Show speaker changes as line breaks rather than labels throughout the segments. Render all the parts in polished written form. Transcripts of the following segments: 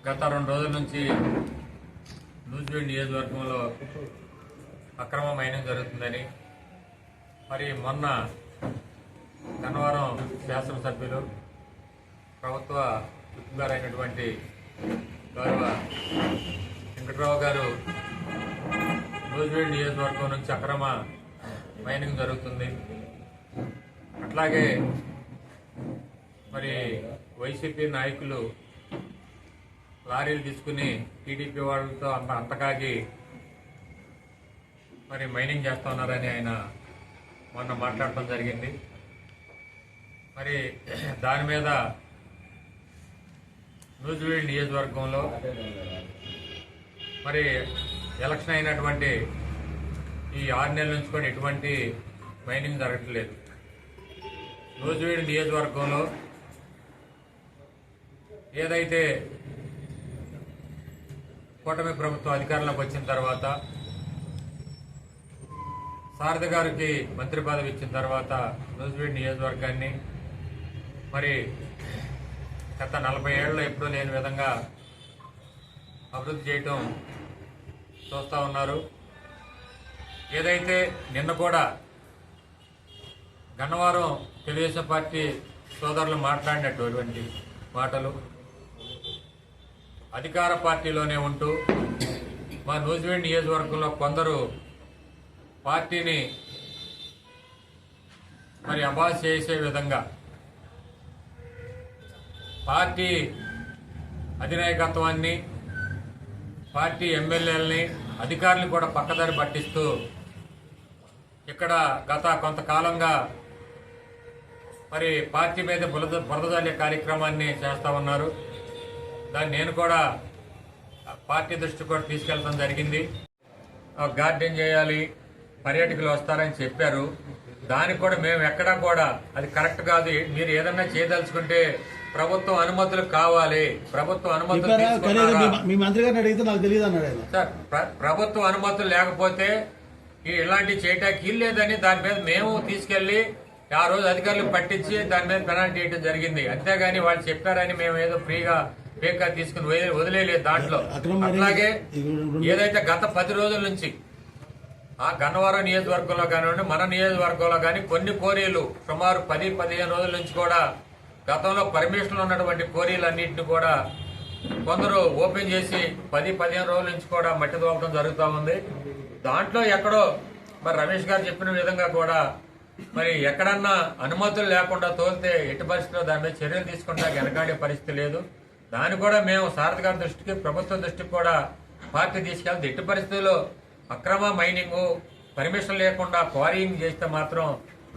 గత 2 రోజుల నుంచి నూజివీడు నియోజకవర్గంలో అక్రమ మైనింగ్ జరుగుతుందని, మరి మొన్న గన్నవరం శాసనసభ్యులు ప్రభుత్వ విప్ గారు అయినటువంటి గౌరవ వెంకట్రావు గారు నూజివీడు నియోజకవర్గం నుంచి అక్రమ మైనింగ్ జరుగుతుంది, అట్లాగే మరి వైసీపీ నాయకులు లారీలు తీసుకుని టీడీపీ వాళ్ళతో అంతకాగి మరి మైనింగ్ చేస్తూ ఉన్నారని ఆయన మొన్న మాట్లాడటం జరిగింది. మరి దాని మీద నూజివీడు నియోజకవర్గంలో మరి ఎలక్షన్ అయినటువంటి ఈ 6 నెలల నుంచి కూడా ఎటువంటి మైనింగ్ జరగట్లేదు. నూజివీడు నియోజకవర్గంలో ఏదైతే కూటమి ప్రభుత్వం అధికారంలోకి వచ్చిన తర్వాత సారథి గారికి మంత్రి పదవి ఇచ్చిన తర్వాత నూజివీడు నియోజకవర్గాన్ని మరి గత 40 ఏళ్ళలో ఎప్పుడూ లేని విధంగా అభివృద్ధి చేయటం చూస్తూ ఉన్నారు. ఏదైతే నిన్న కూడా గన్నవరం తెలుగుదేశం పార్టీ సోదరులు మాట్లాడినటువంటి మాటలు అధికార పార్టీలోనే ఉంటూ మా నూజివీడు నియోజకవర్గంలో కొందరు పార్టీని మరి అబాస్ చేసే విధంగా పార్టీ అధినాయకత్వాన్ని, పార్టీ ఎమ్మెల్యేలని, అధికారులను కూడా పక్కదారి పట్టిస్తూ ఇక్కడ గత కొంతకాలంగా మరి పార్టీ మీద బురదజల్లే కార్యక్రమాన్ని చేస్తూ ఉన్నారు. దాన్ని నేను కూడా పార్టీ దృష్టి కూడా తీసుకెళ్లడం జరిగింది. గార్డెన్ చేయాలి, పర్యాటకులు వస్తారని చెప్పారు. దానికి కూడా మేము ఎక్కడా కూడా అది కరెక్ట్ కాదు, మీరు ఏదన్నా చేయదలుచుకుంటే ప్రభుత్వం అనుమతులు కావాలి. ప్రభుత్వం అనుమతులు సార్, ప్రభుత్వ అనుమతులు లేకపోతే ఇలాంటివి చేయటానికి ఇల్లు లేదని దాని మీద మేము తీసుకెళ్లి ఆ రోజు అధికారులకు పట్టించి దాని మీద పెనాల్టీ వేయడం జరిగింది. అంతేగాని వాళ్ళు చెప్పారని మేము ఏదో ఫ్రీగా పేక తీసుకుని వదిలేదు దాంట్లో. అట్లాగే ఏదైతే గత 10 రోజుల నుంచి ఆ గన్నవరం నియోజకవర్గంలో కానివ్వండి, మన నియోజకవర్గంలో కానీ కొన్ని కోరీలు సుమారు 10-15 రోజుల నుంచి కూడా గతంలో పర్మిషన్లు ఉన్నటువంటి కోరీలన్నింటినీ కూడా కొందరు ఓపెన్ చేసి 10-15 రోజుల నుంచి కూడా మట్టి తోలడం జరుగుతూ ఉంది. దాంట్లో ఎక్కడో మరి రమేష్ గారు చెప్పిన విధంగా కూడా మరి ఎక్కడన్నా అనుమతులు లేకుండా తోలితే ఎట్టి పరిస్థితుల్లో దాని మీద చర్యలు తీసుకుంటా వెనకాడే పరిస్థితి లేదు. దాన్ని కూడా మేము సారథి గారి దృష్టికి, ప్రభుత్వ దృష్టికి కూడా పార్టీ తీసుకెళ్తే ఎట్టి పరిస్థితుల్లో అక్రమ మైనింగ్ పర్మిషన్ లేకుండా క్వారీయింగ్ చేస్తే మాత్రం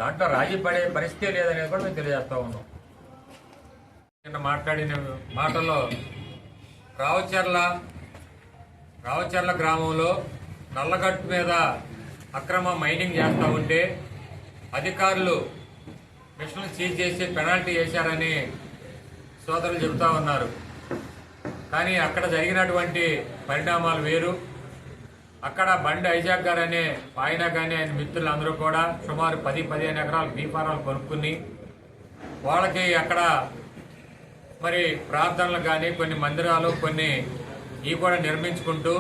దాంట్లో రాజీ పడే పరిస్థితి లేదనేది కూడా మేము తెలియజేస్తా ఉన్నాం. నిన్న మాట్లాడిన మాటల్లో రావచర్ల గ్రామంలో నల్లగట్టు మీద అక్రమ మైనింగ్ చేస్తూ ఉంటే అధికారులు మిషన్లు సీజ్ చేసి పెనాల్టీ వేశారని సోదరులు చెబుతా ఉన్నారు. కానీ అక్కడ జరిగినటువంటి పరిణామాలు వేరు. అక్కడ బండి ఐజాక్ గారు అనే ఆయన కానీ ఆయన మిత్రులందరూ కూడా సుమారు 10-15 ఎకరాలు బీఫారాలు కొనుక్కుని వాళ్ళకి అక్కడ మరి ప్రార్థనలు కానీ కొన్ని మందిరాలు కొన్ని ఇవి కూడా నిర్మించుకుంటూ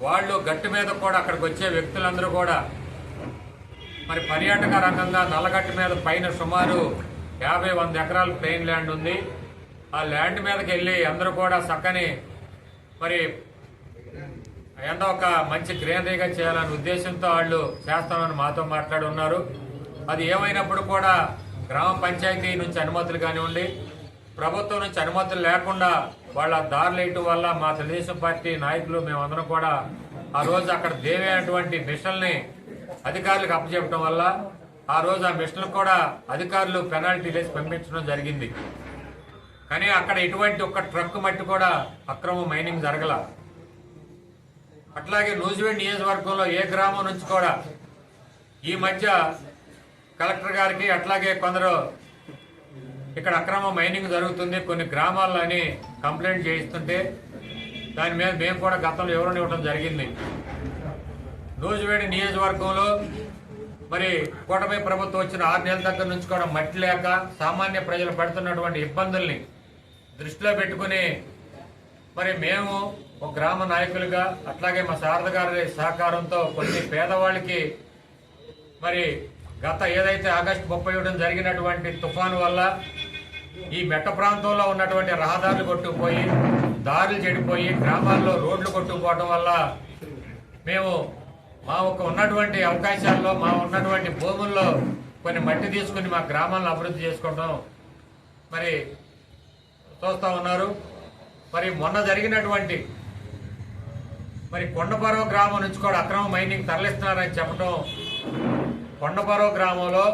వాళ్ళు గట్టు మీద కూడా అక్కడికి వచ్చే వ్యక్తులందరూ కూడా మరి పర్యాటక రంగంగా నల్లగట్టు మీద పైన సుమారు 50-100 ఎకరాలు ప్లెయిన్ ల్యాండ్ ఉంది. ఆ ల్యాండ్ మీదకి వెళ్ళి అందరూ కూడా చక్కని మరి ఏదో ఒక మంచి గ్రీనరీగా చేయాలనే ఉద్దేశంతో వాళ్ళు చేస్తామని మాతో మాట్లాడి ఉన్నారు. అది ఏమైనప్పుడు కూడా గ్రామ పంచాయతీ నుంచి అనుమతులు కానివ్వండి, ప్రభుత్వం నుంచి అనుమతులు లేకుండా వాళ్ళ దారులు వేయటం వల్ల మా తెలుగుదేశం పార్టీ నాయకులు మేమందరం కూడా ఆ రోజు అక్కడ దేవైనటువంటి మిషన్లని అధికారులకు అప్పచెప్పడం వల్ల ఆ రోజు ఆ మిషన్లు కూడా అధికారులు పెనాల్టీ వేసి పంపించడం జరిగింది. కానీ అక్కడ ఎటువంటి ఒక్క ట్రక్ మట్టి కూడా అక్రమ మైనింగ్ జరగల. అట్లాగే నూజివీడు నియోజకవర్గంలో ఏ గ్రామం నుంచి కూడా ఈ మధ్య కలెక్టర్ గారికి అట్లాగే కొందరు ఇక్కడ అక్రమ మైనింగ్ జరుగుతుంది కొన్ని గ్రామాల్లో అని కంప్లైంట్ చేయిస్తుంటే దాని మీద మేము కూడా గతంలో వివరణ ఇవ్వడం జరిగింది. నూజివీడు నియోజకవర్గంలో మరి కూటమి ప్రభుత్వం వచ్చిన 6 నెలల దగ్గర నుంచి కూడా మట్టి లేక సామాన్య ప్రజలు పడుతున్నటువంటి ఇబ్బందుల్ని దృష్టిలో పెట్టుకుని మరి మేము ఒక గ్రామ నాయకులుగా అట్లాగే మా శారద గారి సహకారంతో కొన్ని పేదవాళ్ళకి మరి గత ఏదైతే ఆగస్టు 31 జరిగినటువంటి తుఫాను వల్ల ఈ మెట్ట ప్రాంతంలో ఉన్నటువంటి రహదారులు కొట్టుకుపోయి దారులు చెడిపోయి గ్రామాల్లో రోడ్లు కొట్టుకుపోవడం వల్ల మేము మా ఉన్నటువంటి అవకాశాల్లో మా ఉన్నటువంటి భూముల్లో కొన్ని మట్టి తీసుకుని మా గ్రామాలను అభివృద్ధి చేసుకోవడం మరి చూస్తూ ఉన్నారు. మరి మొన్న జరిగినటువంటి మరి కొండపర్వ గ్రామం నుంచి కూడా అక్రమ మైనింగ్ తరలిస్తున్నారని చెప్పడం, కొండపర్వ గ్రామంలో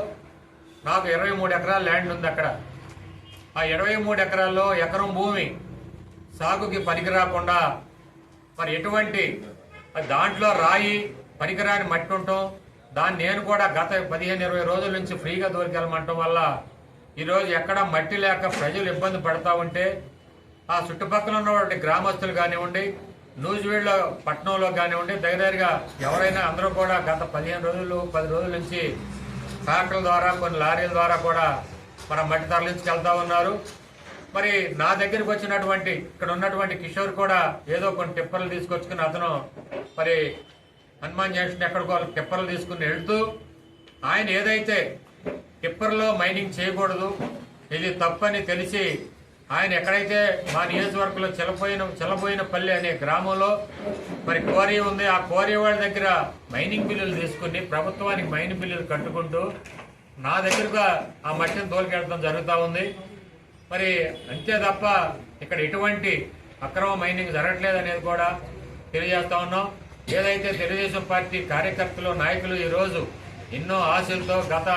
నాకు 23 ఎకరాల ల్యాండ్ ఉంది. అక్కడ ఆ 23 ఎకరాల్లో ఎకరం భూమి సాగుకి పనికి రాకుండా మరి ఎటువంటి దాంట్లో రాయి పనికిరాని మట్టి ఉండటం, దాన్ని నేను కూడా గత 15-20 రోజుల నుంచి ఫ్రీగా దొరికెళ్ళమంటం వల్ల ఈరోజు ఎక్కడ మట్టి లేక ప్రజలు ఇబ్బంది పడతా ఉంటే ఆ చుట్టుపక్కల ఉన్నటువంటి గ్రామస్తులు కానివ్వండి, నూజివీడ్లో పట్టణంలో కానివ్వండి, దగ్గరగా ఎవరైనా అందరూ కూడా గత 10 రోజుల నుంచి ట్రాక్టర్ల ద్వారా కొన్ని లారీల ద్వారా కూడా మన మట్టి తరలించుకెళ్తా ఉన్నారు. మరి నా దగ్గరికి వచ్చినటువంటి ఇక్కడ ఉన్నటువంటి కిషోర్ కూడా ఏదో కొన్ని టిప్పర్లు తీసుకొచ్చుకుని అతను మరి హనుమాన్ జంక్షన్ ఎక్కడికో టిప్పర్లు తీసుకుని వెళ్తూ ఆయన ఏదైతే టిప్పర్లో మైనింగ్ చేయకూడదు, ఇది తప్పని తెలిసి ఆయన ఎక్కడైతే మా నియోజకవర్గంలో చెలబోయినపల్లి అనే గ్రామంలో మరి క్వారీ ఉంది, ఆ క్వారీ వాళ్ళ దగ్గర మైనింగ్ బిల్లులు తీసుకుని ప్రభుత్వానికి మైనింగ్ బిల్లులు కట్టుకుంటూ నా దగ్గరగా ఆ మట్టిని తోలుకెళ్ళడం జరుగుతూ ఉంది. మరి అంతే తప్ప ఇక్కడ ఎటువంటి అక్రమ మైనింగ్ జరగట్లేదు అనేది కూడా తెలియజేస్తా ఉన్నాం. ఏదైతే తెలుగుదేశం పార్టీ కార్యకర్తలు నాయకులు ఈరోజు ఎన్నో ఆశలతో గత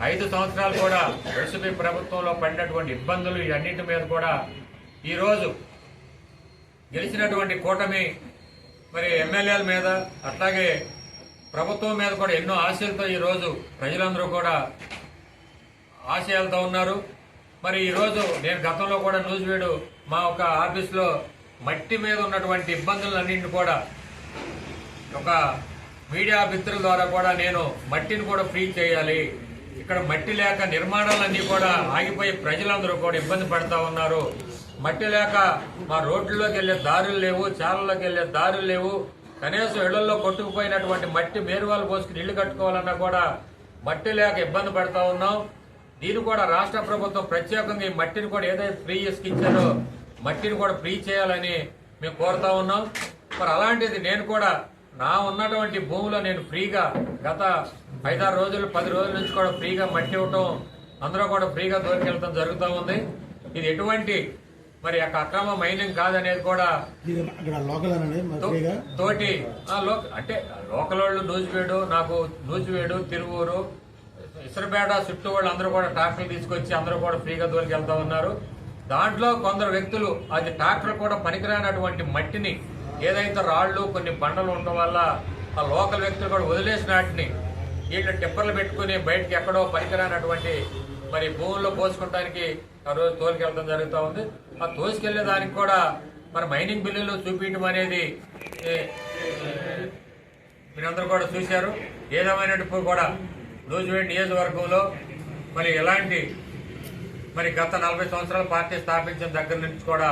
5 సంవత్సరాలు కూడా వైసీపీ ప్రభుత్వంలో పడినటువంటి ఇబ్బందులు ఇవన్నింటి మీద కూడా ఈరోజు గెలిచినటువంటి కూటమి మరి ఎమ్మెల్యేల మీద అట్లాగే ప్రభుత్వం మీద కూడా ఎన్నో ఆశలతో ఈరోజు ప్రజలందరూ కూడా ఆశయాలతో ఉన్నారు. మరి ఈరోజు నేను గతంలో కూడా నూజివీడు మా ఒక ఆఫీస్లో మట్టి మీద ఉన్నటువంటి ఇబ్బందులన్నింటినీ కూడా ఒక మీడియా మిత్రుల ద్వారా కూడా నేను మట్టిని కూడా ఫ్రీ చేయాలి, ఇక్కడ మట్టి లేక నిర్మాణాలన్నీ కూడా ఆగిపోయి ప్రజలందరూ కూడా ఇబ్బంది పడతా ఉన్నారు, మట్టి లేక మా రోడ్లలోకి వెళ్లే దారులు లేవు, చాలలోకి వెళ్లే దారులు లేవు, కనీసం ఇళ్లలో కొట్టుకుపోయినటువంటి మట్టి మేరువాళ్ళు పోసుకుని ఇళ్లు కట్టుకోవాలన్నా కూడా మట్టి లేక ఇబ్బంది పడతా ఉన్నాం. దీన్ని కూడా రాష్ట్ర ప్రభుత్వం ప్రత్యేకంగా ఈ మట్టిని కూడా ఏదైతే ఫ్రీ ఇచ్చారో మట్టిని కూడా ఫ్రీ చేయాలని మేము కోరుతా ఉన్నాం. మరి అలాంటిది నేను కూడా నా ఉన్నటువంటి భూమిలో నేను ఫ్రీగా గత 5-6 రోజులు 10 రోజుల నుంచి కూడా ఫ్రీగా మట్టి ఇవ్వటం, అందరూ కూడా ఫ్రీగా దొరికెళ్ళటం జరుగుతూ ఉంది. ఇది ఎటువంటి మరి అక్రమ మైనింగ్ కాదనేది కూడా తోటి అంటే లోకల్ వాళ్ళు నూజివీడు తిరువూరు ఇసురపేట చుట్టూ వాళ్ళు అందరూ కూడా ట్రాక్టర్లు తీసుకొచ్చి అందరూ కూడా ఫ్రీగా దొరికెళ్తా ఉన్నారు. దాంట్లో కొందరు వ్యక్తులు అది ట్రాక్టర్ కూడా పనికిరానటువంటి మట్టిని ఏదైతే రాళ్లు కొన్ని బండలు ఉండటం వల్ల ఆ లోకల్ వ్యక్తులు కూడా వదిలేసిన వాటిని వీళ్ళు టిప్పర్లు పెట్టుకుని బయటకు ఎక్కడో పనికిరానటువంటి మరి భూముల్లో పోసుకోవడానికి ఆ రోజు తోలుకెళ్ళడం జరుగుతూ ఉంది. ఆ తోసుకెళ్లే దానికి కూడా మరి మైనింగ్ బిల్లులు చూపించడం అనేది మీరందరూ కూడా చూశారు. ఏదేమైనప్పుడు కూడా నూజివీడు నియోజకవర్గంలో మరి ఎలాంటి మరి గత 40 సంవత్సరాల పార్టీ స్థాపించిన దగ్గర నుంచి కూడా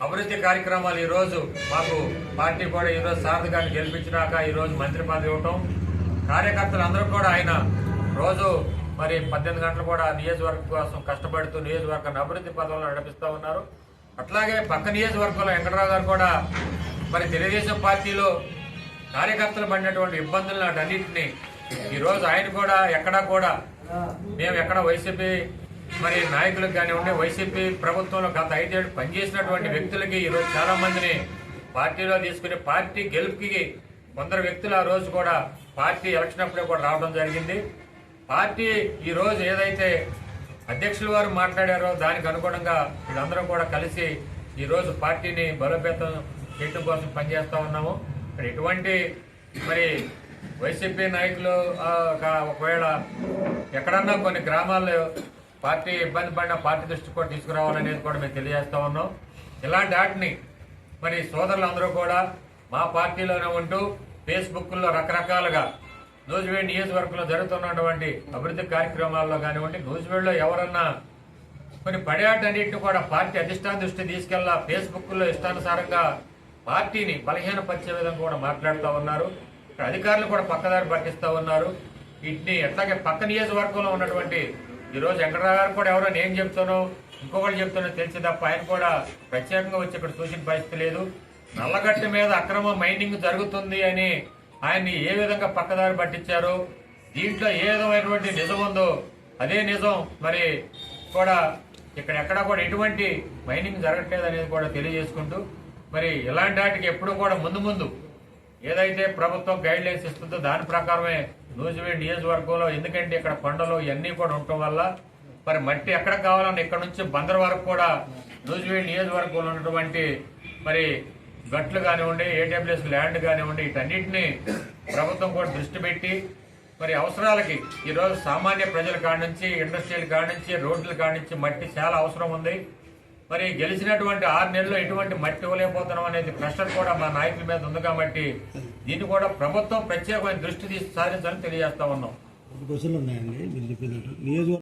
అభివృద్ధి కార్యక్రమాలు ఈరోజు మాకు పార్టీ కూడా ఈరోజు శారద గారిని గెలిపించినాక ఈరోజు మంత్రి పదవి ఇవ్వటం, కార్యకర్తలు అందరూ కూడా ఆయన రోజు మరి 18 గంటలు కూడా నియోజకవర్గం కోసం కష్టపడుతూ నియోజకవర్గాన్ని అభివృద్ధి పదవులు నడిపిస్తూ ఉన్నారు. అట్లాగే పక్క నియోజకవర్గంలో వెంకటరావు గారు కూడా మరి తెలుగుదేశం పార్టీలో కార్యకర్తలు పడినటువంటి ఇబ్బందులను అన్నింటినీ ఈరోజు ఆయన కూడా ఎక్కడా కూడా మేము ఎక్కడ వైసీపీ మరి నాయకులకు కానివ్వండి, వైసీపీ ప్రభుత్వంలో గత 5 ఏళ్ళు పనిచేసినటువంటి వ్యక్తులకి ఈరోజు చాలా మందిని పార్టీలో తీసుకుని పార్టీ గెలుపుకి కొందరు వ్యక్తులు ఆ రోజు కూడా పార్టీ ఎలక్షన్ అప్పుడే కూడా రావడం జరిగింది. పార్టీ ఈ రోజు ఏదైతే అధ్యక్షుల వారు మాట్లాడారో దానికి అనుగుణంగా వీళ్ళందరూ కూడా కలిసి ఈ రోజు పార్టీని బలోపేతం చేయడం కోసం పనిచేస్తా ఉన్నాము. ఇక్కడ ఎటువంటి మరి వైసీపీ నాయకులు ఒకవేళ ఎక్కడన్నా కొన్ని గ్రామాల్లో పార్టీ ఇబ్బంది పడిన పార్టీ దృష్టి కూడా తీసుకురావాలనేది కూడా మేము తెలియజేస్తా ఉన్నాం. ఇలాంటి వాటిని మరి సోదరులందరూ కూడా మా పార్టీలోనే ఉంటూ ఫేస్బుక్లో రకరకాలుగా నూజివీడు నియోజకవర్గంలో జరుగుతున్నటువంటి అభివృద్ధి కార్యక్రమాల్లో కానివ్వండి, నూజివీడులో ఎవరన్నా కొన్ని పడేటన్నింటిని కూడా పార్టీ అధిష్టాన దృష్టి తీసుకెళ్లా ఫేస్బుక్ లో ఇష్టానుసారంగా పార్టీని బలహీనపరిచే విధంగా కూడా మాట్లాడుతూ ఉన్నారు. ఇక్కడ అధికారులు కూడా పక్కదారి పట్టిస్తూ ఉన్నారు. వీటిని ఎట్లాగే పక్క నియోజకవర్గంలో ఉన్నటువంటి ఈరోజు వెంకటరావు గారు కూడా ఎవరో నేను చెప్తానో ఇంకొకటి చెప్తానో తెలిసి తప్ప ఆయన కూడా ప్రత్యేకంగా వచ్చి ఇక్కడ సూచన పరిస్థితి లేదు. నల్లగట్టు మీద అక్రమ మైనింగ్ జరుగుతుంది అని ఆయన్ని ఏ విధంగా పక్కదారి పట్టించారో, దీంట్లో ఏ విధమైనటువంటి నిజం ఉందో అదే నిజం మరి కూడా ఇక్కడ ఎక్కడా కూడా ఎటువంటి మైనింగ్ జరగట్లేదు అనేది కూడా తెలియజేసుకుంటూ మరి ఇలాంటి వాటికి ఎప్పుడు కూడా ముందు ఏదైతే ప్రభుత్వం గైడ్ లైన్స్ ఇస్తుందో దాని ప్రకారమే నూజివీడు నియోజకవర్గంలో, ఎందుకంటే ఇక్కడ కొండలు ఇవన్నీ కూడా ఉండటం వల్ల మరి మట్టి ఎక్కడ కావాలన్నా ఇక్కడ నుంచి బందర్ వరకు కూడా నూజివీడు నియోజకవర్గంలో ఉన్నటువంటి మరి గట్లు కానివ్వండి, ఏడబ్ల్యూఎస్ ల్యాండ్ కానివ్వండి, వీటన్నిటిని ప్రభుత్వం కూడా దృష్టి పెట్టి మరి అవసరాలకి ఈరోజు సామాన్య ప్రజల కాడి నుంచి, ఇండస్ట్రియల్ కాడి నుంచి, రోడ్ల కాడి నుంచి మట్టి చాలా అవసరం ఉంది. మరి గెలిచినటువంటి 6 నెలల్లో ఎటువంటి మట్టి ఇవ్వలేకపోతున్నాం అనేది ప్రెషర్ కూడా మా నాయకుల మీద ఉంది. కాబట్టి దీన్ని కూడా ప్రభుత్వం ప్రత్యేకమైన దృష్టి సారించాలని తెలియజేస్తా ఉన్నాం.
క్వశ్చన్లు ఉన్నాయండి మీరు చెప్పినట్టు